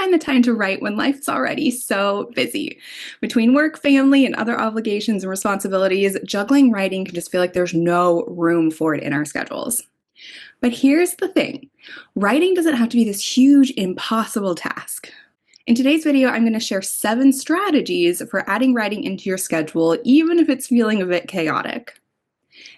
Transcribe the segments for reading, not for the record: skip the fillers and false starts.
find the time to write when life's already so busy? Between work, family, and other obligations and responsibilities, juggling writing can just feel like there's no room for it in our schedules. But here's the thing, writing doesn't have to be this huge, impossible task. In today's video, I'm going to share 7 strategies for adding writing into your schedule, even if it's feeling a bit chaotic.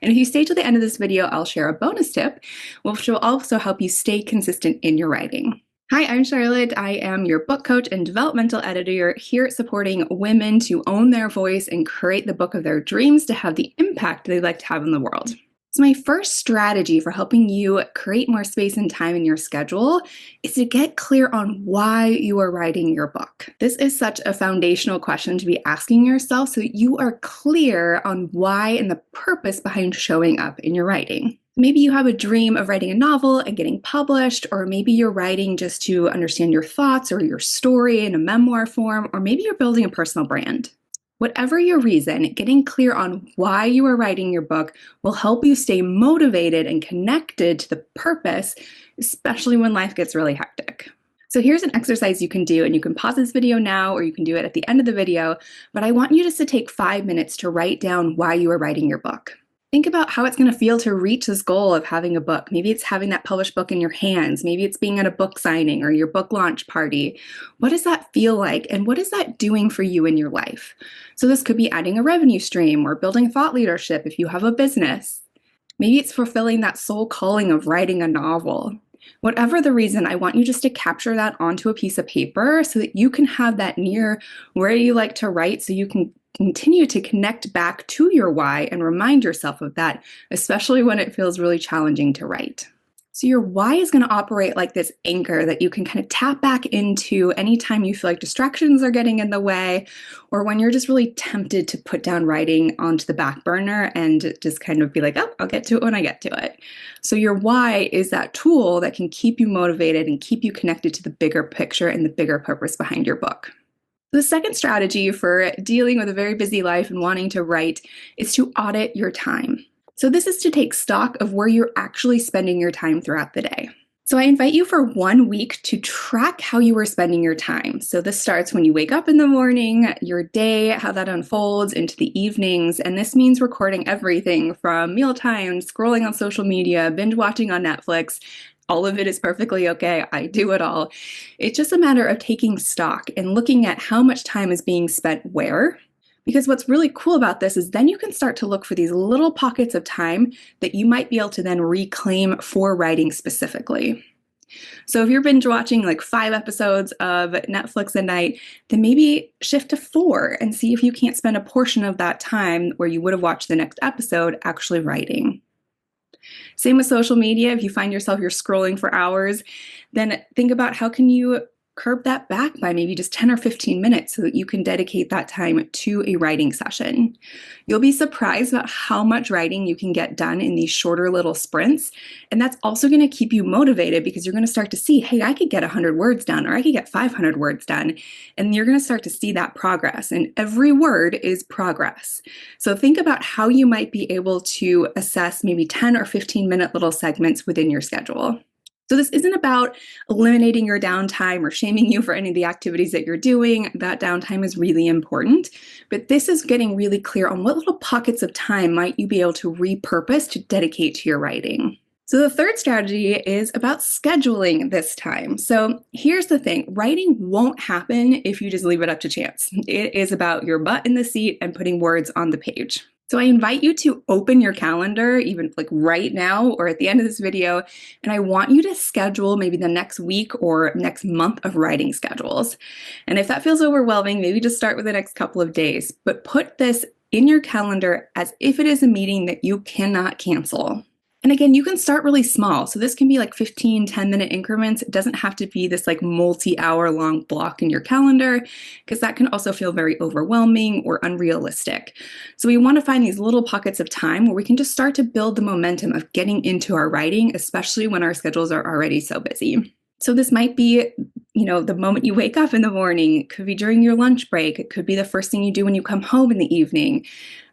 And if you stay till the end of this video, I'll share a bonus tip, which will also help you stay consistent in your writing. Hi, I'm Charlotte. I am your book coach and developmental editor here supporting women to own their voice and create the book of their dreams to have the impact they'd like to have in the world. So my first strategy for helping you create more space and time in your schedule is to get clear on why you are writing your book. This is such a foundational question to be asking yourself so that you are clear on why and the purpose behind showing up in your writing. Maybe you have a dream of writing a novel and getting published, or maybe you're writing just to understand your thoughts or your story in a memoir form, or maybe you're building a personal brand. Whatever your reason, getting clear on why you are writing your book will help you stay motivated and connected to the purpose, especially when life gets really hectic. So here's an exercise you can do, and you can pause this video now or you can do it at the end of the video, but I want you just to take 5 minutes to write down why you are writing your book. Think about how it's going to feel to reach this goal of having a book. Maybe it's having that published book in your hands. Maybe it's being at a book signing or your book launch party. What does that feel like? And what is that doing for you in your life? So this could be adding a revenue stream or building thought leadership if you have a business. Maybe it's fulfilling that soul calling of writing a novel. Whatever the reason, I want you just to capture that onto a piece of paper so that you can have that near where you like to write, so you can continue to connect back to your why and remind yourself of that, especially when it feels really challenging to write. So your why is going to operate like this anchor that you can kind of tap back into anytime you feel like distractions are getting in the way, or when you're just really tempted to put down writing onto the back burner and just kind of be like, oh, I'll get to it when I get to it. So your why is that tool that can keep you motivated and keep you connected to the bigger picture and the bigger purpose behind your book. The second strategy for dealing with a very busy life and wanting to write is to audit your time. So this is to take stock of where you're actually spending your time throughout the day. So I invite you for 1 week to track how you are spending your time. So this starts when you wake up in the morning, your day, how that unfolds into the evenings. And this means recording everything from mealtime, scrolling on social media, binge watching on Netflix. All of it is perfectly okay. I do it all. It's just a matter of taking stock and looking at how much time is being spent where. Because what's really cool about this is then you can start to look for these little pockets of time that you might be able to then reclaim for writing specifically. So if you're binge watching like 5 episodes of Netflix a night, then maybe shift to 4 and see if you can't spend a portion of that time where you would have watched the next episode actually writing. Same with social media. If you find yourself you're scrolling for hours, then think about how can you curb that back by maybe just 10 or 15 minutes so that you can dedicate that time to a writing session. You'll be surprised about how much writing you can get done in these shorter little sprints. And that's also going to keep you motivated because you're going to start to see, hey, I could get 100 words done, or I could get 500 words done. And you're going to start to see that progress. And every word is progress. So think about how you might be able to assess maybe 10 or 15-minute little segments within your schedule. So this isn't about eliminating your downtime or shaming you for any of the activities that you're doing. That downtime is really important, but this is getting really clear on what little pockets of time might you be able to repurpose to dedicate to your writing. So the third strategy is about scheduling this time. So here's the thing, writing won't happen if you just leave it up to chance. It is about your butt in the seat and putting words on the page. So I invite you to open your calendar, even like right now or at the end of this video, and I want you to schedule maybe the next week or next month of writing schedules. And if that feels overwhelming, maybe just start with the next couple of days, but put this in your calendar as if it is a meeting that you cannot cancel. And again, you can start really small. So this can be like 15, 10-minute increments. It doesn't have to be this like multi-hour long block in your calendar, because that can also feel very overwhelming or unrealistic. So we want to find these little pockets of time where we can just start to build the momentum of getting into our writing, especially when our schedules are already so busy. So this might be, the moment you wake up in the morning. It could be during your lunch break. It could be the first thing you do when you come home in the evening.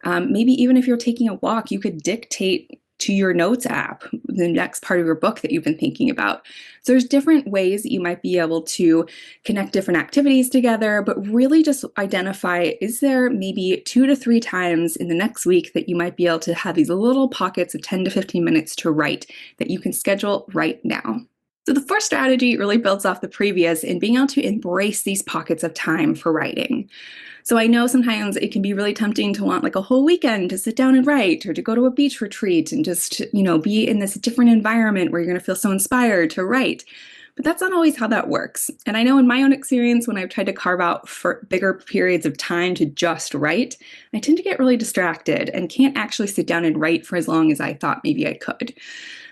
Maybe even if you're taking a walk, you could dictate to your notes app, the next part of your book that you've been thinking about. So there's different ways that you might be able to connect different activities together, but really just identify, is there maybe 2 to 3 times in the next week that you might be able to have these little pockets of 10 to 15 minutes to write that you can schedule right now. So the first strategy really builds off the previous in being able to embrace these pockets of time for writing. So I know sometimes it can be really tempting to want like a whole weekend to sit down and write, or to go to a beach retreat and just, be in this different environment where you're going to feel so inspired to write. But that's not always how that works. And I know in my own experience, when I've tried to carve out for bigger periods of time to just write, I tend to get really distracted and can't actually sit down and write for as long as I thought maybe I could.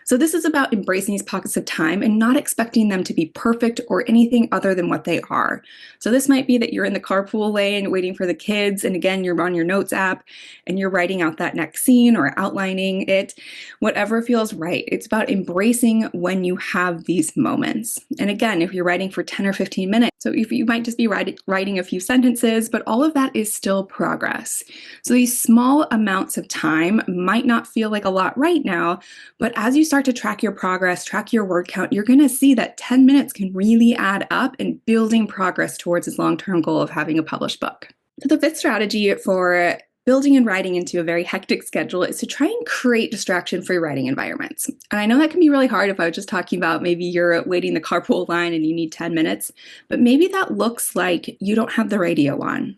So this is about embracing these pockets of time and not expecting them to be perfect or anything other than what they are. So this might be that you're in the carpool lane waiting for the kids, and again, you're on your notes app and you're writing out that next scene or outlining it, whatever feels right. It's about embracing when you have these moments. And again, if you're writing for 10 or 15 minutes, so if you might just be writing a few sentences, but all of that is still progress. So these small amounts of time might not feel like a lot right now, but as you start to track your progress, track your word count, you're going to see that 10 minutes can really add up in building progress towards this long-term goal of having a published book. So the fifth strategy for building and writing into a very hectic schedule is to try and create distraction-free writing environments. And I know that can be really hard if I was just talking about maybe you're waiting the carpool line and you need 10 minutes, but maybe that looks like you don't have the radio on.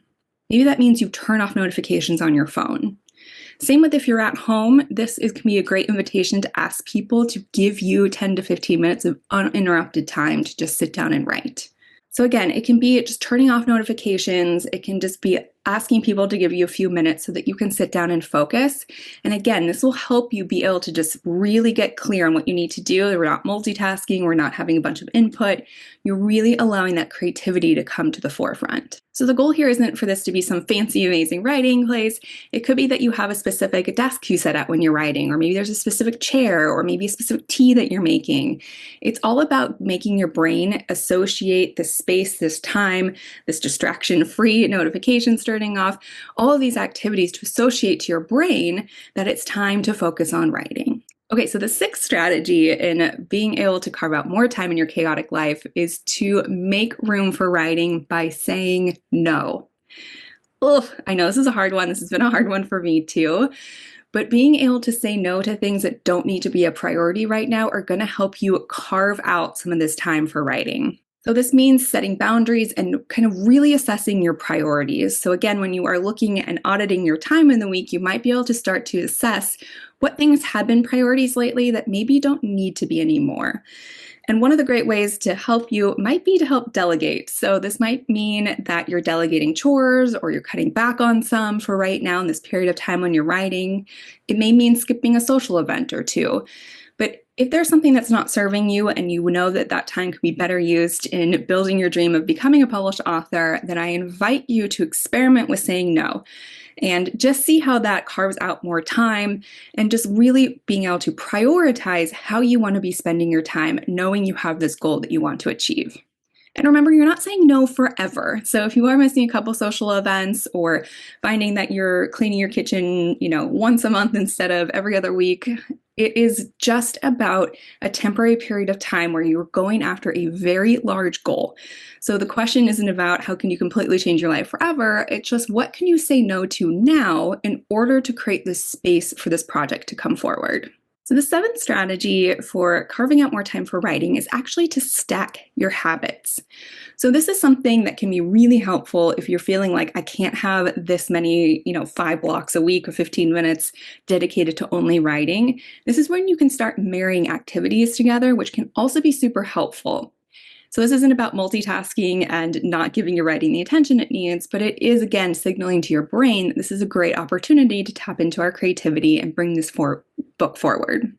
Maybe that means you turn off notifications on your phone. Same with if you're at home, can be a great invitation to ask people to give you 10 to 15 minutes of uninterrupted time to just sit down and write. So again, it can be just turning off notifications. It can just be asking people to give you a few minutes so that you can sit down and focus. And again, this will help you be able to just really get clear on what you need to do. We're not multitasking. We're not having a bunch of input. You're really allowing that creativity to come to the forefront. So the goal here isn't for this to be some fancy, amazing writing place. It could be that you have a specific desk you set at when you're writing, or maybe there's a specific chair, or maybe a specific tea that you're making. It's all about making your brain associate this space, this time, this distraction-free notification starting off, all of these activities to associate to your brain that it's time to focus on writing. Okay, so the sixth strategy in being able to carve out more time in your chaotic life is to make room for writing by saying no. Ugh, I know this is a hard one. This has been a hard one for me too. But being able to say no to things that don't need to be a priority right now are going to help you carve out some of this time for writing. So this means setting boundaries and kind of really assessing your priorities. So again, when you are looking and auditing your time in the week, you might be able to start to assess what things have been priorities lately that maybe don't need to be anymore. And one of the great ways to help you might be to help delegate. So this might mean that you're delegating chores or you're cutting back on some for right now in this period of time when you're writing. It may mean skipping a social event or two. But if there's something that's not serving you and you know that that time could be better used in building your dream of becoming a published author, then I invite you to experiment with saying no and just see how that carves out more time and just really being able to prioritize how you want to be spending your time, knowing you have this goal that you want to achieve. And remember, you're not saying no forever. So if you are missing a couple social events or finding that you're cleaning your kitchen, once a month instead of every other week, it is just about a temporary period of time where you're going after a very large goal. So the question isn't about how can you completely change your life forever. It's just what can you say no to now in order to create this space for this project to come forward. So the seventh strategy for carving out more time for writing is actually to stack your habits. So this is something that can be really helpful if you're feeling like I can't have this many, 5 blocks a week or 15 minutes dedicated to only writing. This is when you can start marrying activities together, which can also be super helpful. So this isn't about multitasking and not giving your writing the attention it needs, but it is, again, signaling to your brain that this is a great opportunity to tap into our creativity and bring this book forward.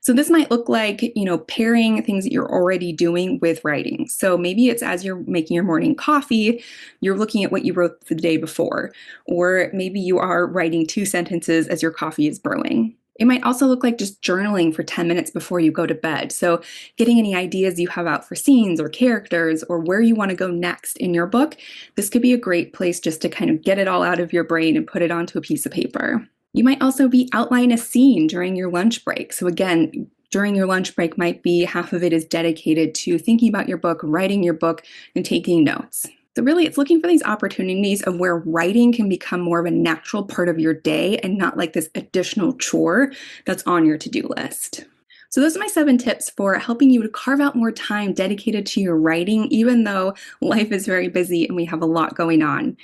So this might look like, pairing things that you're already doing with writing. So maybe it's as you're making your morning coffee, you're looking at what you wrote the day before, or maybe you are writing 2 sentences as your coffee is brewing. It might also look like just journaling for 10 minutes before you go to bed. So getting any ideas you have out for scenes or characters or where you want to go next in your book, this could be a great place just to kind of get it all out of your brain and put it onto a piece of paper. You might also be outline a scene during your lunch break. So again, during your lunch break might be half of it is dedicated to thinking about your book, writing your book, and taking notes. So really, it's looking for these opportunities of where writing can become more of a natural part of your day and not like this additional chore that's on your to-do list. So those are my 7 tips for helping you to carve out more time dedicated to your writing, even though life is very busy and we have a lot going on.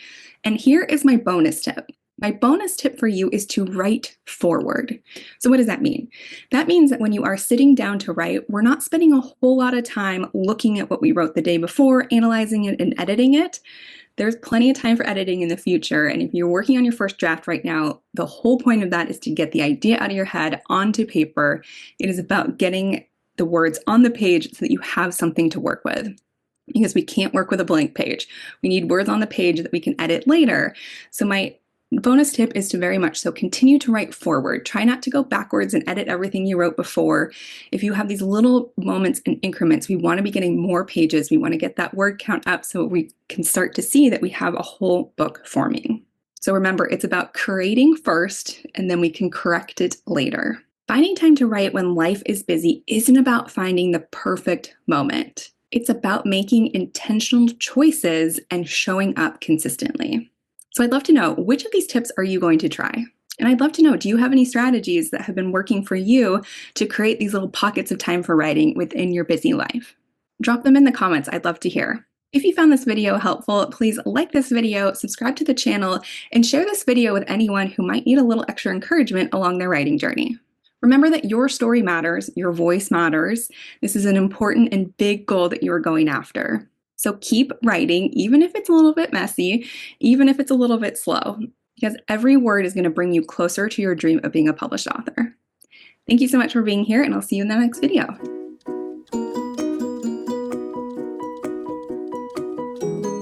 And here is my bonus tip. My bonus tip for you is to write forward. So what does that mean? That means that when you are sitting down to write, we're not spending a whole lot of time looking at what we wrote the day before, analyzing it and editing it. There's plenty of time for editing in the future. And if you're working on your first draft right now, the whole point of that is to get the idea out of your head onto paper. It is about getting the words on the page so that you have something to work with. Because we can't work with a blank page. We need words on the page that we can edit later. So my bonus tip is to very much so continue to write forward. Try not to go backwards and edit everything you wrote before. If you have these little moments and increments, we want to be getting more pages. We want to get that word count up so we can start to see that we have a whole book forming. So remember, it's about creating first, and then we can correct it later. Finding time to write when life is busy isn't about finding the perfect moment. It's about making intentional choices and showing up consistently. So I'd love to know, which of these tips are you going to try? And I'd love to know, do you have any strategies that have been working for you to create these little pockets of time for writing within your busy life? Drop them in the comments. I'd love to hear. If you found this video helpful, please like this video, subscribe to the channel, and share this video with anyone who might need a little extra encouragement along their writing journey. Remember that your story matters, your voice matters. This is an important and big goal that you are going after. So keep writing, even if it's a little bit messy, even if it's a little bit slow, because every word is going to bring you closer to your dream of being a published author. Thank you so much for being here, and I'll see you in the next video.